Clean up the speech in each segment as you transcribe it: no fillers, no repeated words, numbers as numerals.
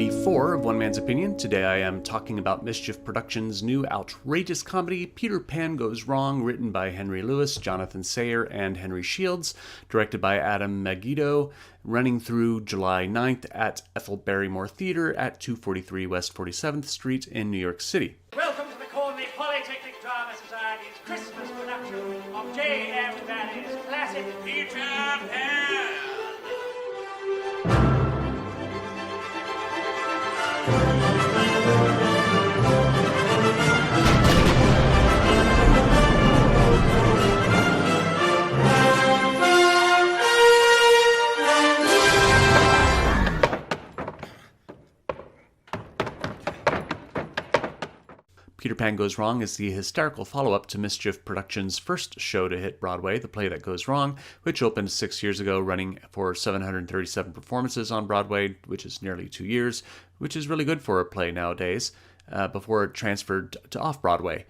84 of One Man's Opinion. Today I am talking about Mischief Productions' new outrageous comedy, Peter Pan Goes Wrong, written by Henry Lewis, Jonathan Sayer, and Henry Shields, directed by Adam Meggido, running through July 9th at Ethel Barrymore Theater at 243 West 47th Street in New York City. Welcome to the Cornley Polytechnic Drama Society's Christmas production of J.M. Barrie's classic Peter Pan. Peter Pan Goes Wrong is the hysterical follow-up to Mischief Productions' first show to hit Broadway, The Play That Goes Wrong, which opened 6 years ago, running for 737 performances on Broadway, which is nearly 2 years, which is really good for a play nowadays, before it transferred to off-Broadway.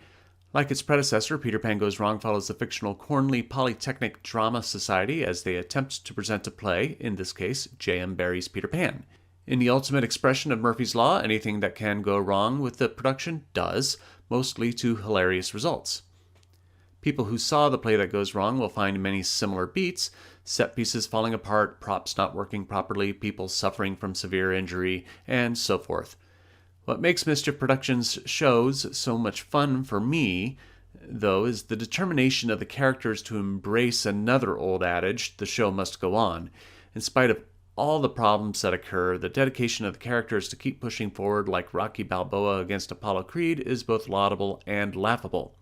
Like its predecessor, Peter Pan Goes Wrong follows the fictional Cornley Polytechnic Drama Society as they attempt to present a play, in this case, J.M. Barrie's Peter Pan. In the ultimate expression of Murphy's Law, anything that can go wrong with the production does, mostly to hilarious results. People who saw The Play That Goes Wrong will find many similar beats: set pieces falling apart, props not working properly, people suffering from severe injury, and so forth. What makes Mischief Productions' shows so much fun for me, though, is the determination of the characters to embrace another old adage, the show must go on. In spite of all the problems that occur, the dedication of the characters to keep pushing forward like Rocky Balboa against Apollo Creed is both laudable and laughable.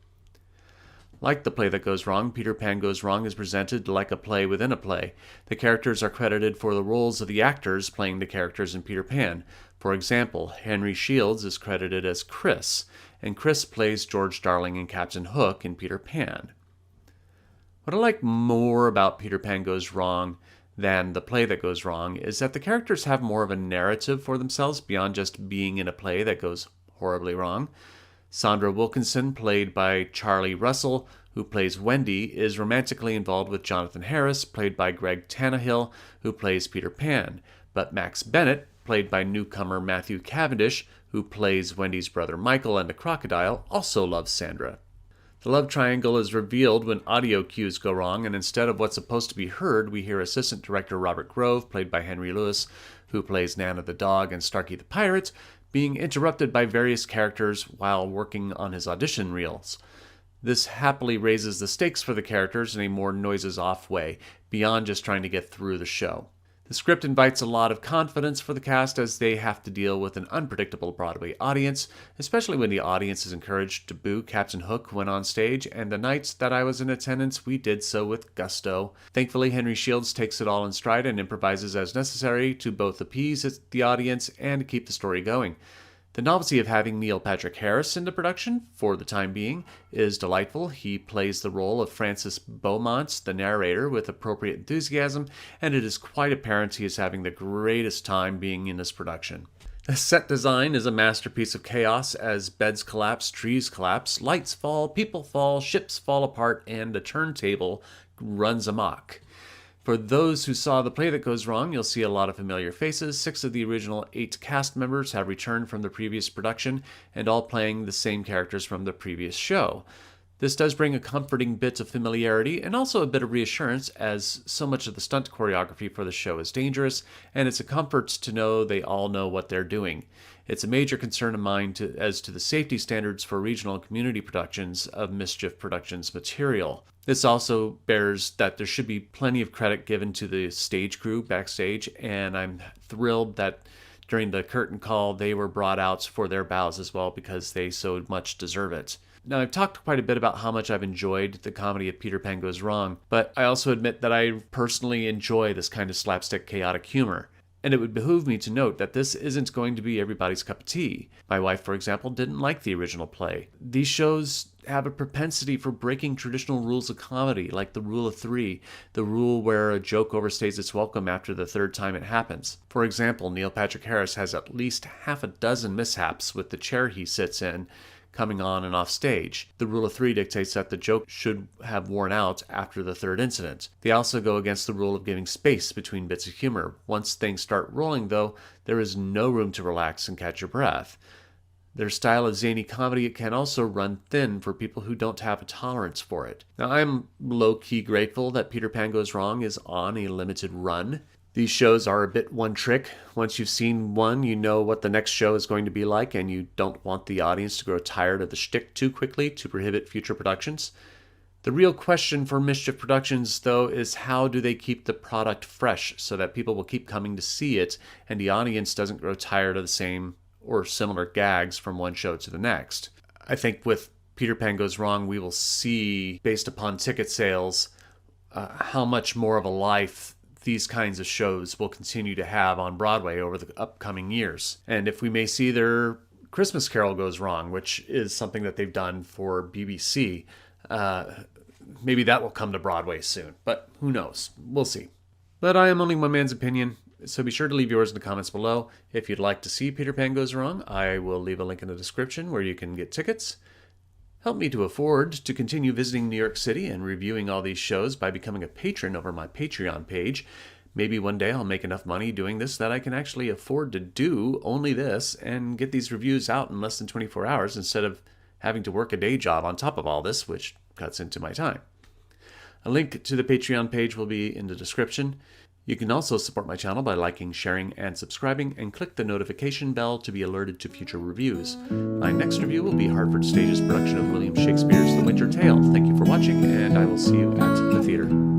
Like The Play That Goes Wrong, Peter Pan Goes Wrong is presented like a play within a play. The characters are credited for the roles of the actors playing the characters in Peter Pan. For example, Henry Shields is credited as Chris, and Chris plays George Darling and Captain Hook in Peter Pan. What I like more about Peter Pan Goes Wrong than The Play That Goes Wrong is that the characters have more of a narrative for themselves beyond just being in a play that goes horribly wrong. Sandra Wilkinson, played by Charlie Russell, who plays Wendy, is romantically involved with Jonathan Harris, played by Greg Tannehill, who plays Peter Pan. But Max Bennett, played by newcomer Matthew Cavendish, who plays Wendy's brother Michael and the Crocodile, also loves Sandra. The love triangle is revealed when audio cues go wrong, and instead of what's supposed to be heard, we hear Assistant Director Robert Grove, played by Henry Lewis, who plays Nana the dog and Starkey the pirate, being interrupted by various characters while working on his audition reels. This happily raises the stakes for the characters in a more noises-off way, beyond just trying to get through the show. The script invites a lot of confidence for the cast as they have to deal with an unpredictable Broadway audience, especially when the audience is encouraged to boo Captain Hook when on stage, and the nights that I was in attendance, we did so with gusto. Thankfully, Henry Shields takes it all in stride and improvises as necessary to both appease the audience and keep the story going. The novelty of having Neil Patrick Harris in the production, for the time being, is delightful. He plays the role of Francis Beaumont, the narrator, with appropriate enthusiasm, and it is quite apparent he is having the greatest time being in this production. The set design is a masterpiece of chaos as beds collapse, trees collapse, lights fall, people fall, ships fall apart, and the turntable runs amok. For those who saw The Play That Goes Wrong, you'll see a lot of familiar faces. 6 of the original 8 cast members have returned from the previous production, and all playing the same characters from the previous show. This does bring a comforting bit of familiarity and also a bit of reassurance, as so much of the stunt choreography for the show is dangerous, and it's a comfort to know they all know what they're doing. It's a major concern of mine as to the safety standards for regional and community productions of Mischief Productions material. This also bears that there should be plenty of credit given to the stage crew backstage, and I'm thrilled that during the curtain call they were brought out for their bows as well, because they so much deserve it. Now, I've talked quite a bit about how much I've enjoyed the comedy of Peter Pan Goes Wrong, but I also admit that I personally enjoy this kind of slapstick chaotic humor. And it would behoove me to note that this isn't going to be everybody's cup of tea. My wife, for example, didn't like the original play. These shows have a propensity for breaking traditional rules of comedy, like the rule of 3, the rule where a joke overstays its welcome after the 3rd time it happens. For example, Neil Patrick Harris has at least half a dozen mishaps with the chair he sits in, coming on and off stage. The rule of 3 dictates that the joke should have worn out after the third incident. They also go against the rule of giving space between bits of humor. Once things start rolling, though, there is no room to relax and catch your breath. Their style of zany comedy can also run thin for people who don't have a tolerance for it. Now, I'm low-key grateful that Peter Pan Goes Wrong is on a limited run. These shows are a bit one trick. Once you've seen one, you know what the next show is going to be like, and you don't want the audience to grow tired of the shtick too quickly to prohibit future productions. The real question for Mischief Productions, though, is how do they keep the product fresh so that people will keep coming to see it and the audience doesn't grow tired of the same or similar gags from one show to the next. I think with Peter Pan Goes Wrong, we will see, based upon ticket sales, how much more of a life these kinds of shows will continue to have on Broadway over the upcoming years. And if we may see their Christmas Carol Goes Wrong, which is something that they've done for BBC, maybe that will come to Broadway soon. But who knows? We'll see. But I am only one man's opinion, so be sure to leave yours in the comments below. If you'd like to see Peter Pan Goes Wrong, I will leave a link in the description where you can get tickets. Help me to afford to continue visiting New York City and reviewing all these shows by becoming a patron over my Patreon page. Maybe one day I'll make enough money doing this that I can actually afford to do only this and get these reviews out in less than 24 hours instead of having to work a day job on top of all this, which cuts into my time. A link to the Patreon page will be in the description. You can also support my channel by liking, sharing, and subscribing, and click the notification bell to be alerted to future reviews. My next review will be Hartford Stage's production of William Shakespeare's The Winter Tale. Thank you for watching, and I will see you at the theater.